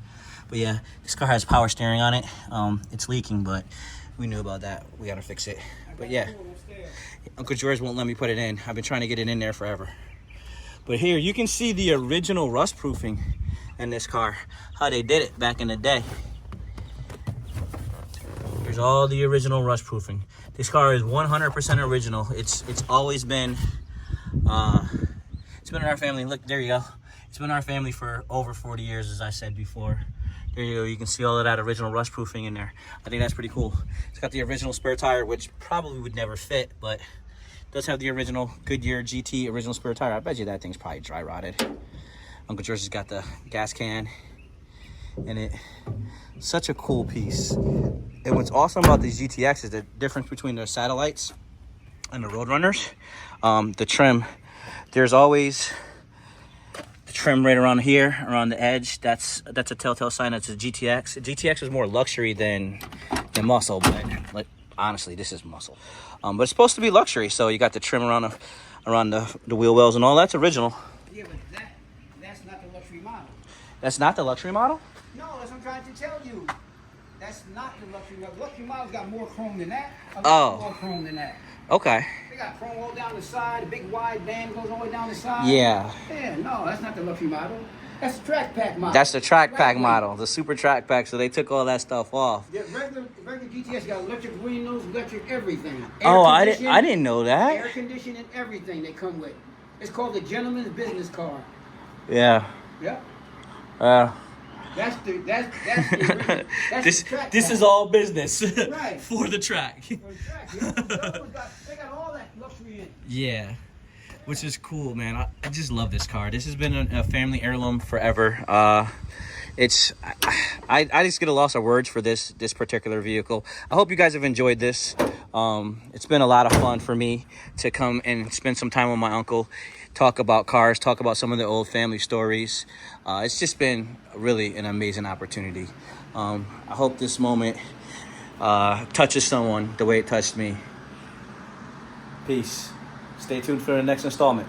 But yeah, this car has power steering on it. It's leaking, but we knew about that. We gotta fix it. But yeah, Uncle George won't let me put it in. I've been trying to get it in there forever. But here you can see the original rust proofing in this car, how they did it back in the day. Here's all the original rust proofing. This car is 100% original. It's always been it's been in our family. Look, there you go. It's been in our family for over 40 years, as I said before. There you go. You can see all of that original rust proofing in there. I think that's pretty cool. It's got the original spare tire, which probably would never fit, but it does have the original Goodyear GT original spare tire. I bet you that thing's probably dry rotted. Uncle George has got the gas can in it. Such a cool piece. And what's awesome about these GTX is the difference between the satellites and the Roadrunners. The trim, there's always the trim right around here, around the edge. That's a telltale sign that's a GTX. A GTX is more luxury than muscle, but like honestly, this is muscle. But it's supposed to be luxury, so you got the trim around the wheel wells and all. That's original. Yeah, but that's not the luxury model. That's not the luxury model? No, that's what I'm trying to tell you. That's not the luxury model. Luxury model's got more chrome than that. More chrome than that. Okay. They got chrome all down the side. The big wide band goes all the way down the side. Yeah. Yeah, no, that's not the luxury model. That's the track pack model. That's the track pack model, the super track pack. So they took all that stuff off. The regular GTS got electric windows, electric everything. Oh, I didn't know that. Air conditioning, everything they come with. It's called the gentleman's business car. Yeah. Yep. That's the This track this pack. is all business Right. for the track. For the track, yeah. They got all that luxury in it. Yeah, which is cool, man. I just love this car. This has been a family heirloom forever. I just get a loss of words for this particular vehicle. I hope you guys have enjoyed this. It's been a lot of fun for me to come and spend some time with my uncle, talk about cars, talk about some of the old family stories. It's just been really an amazing opportunity. I hope this moment touches someone the way it touched me. Peace. Stay tuned for the next installment.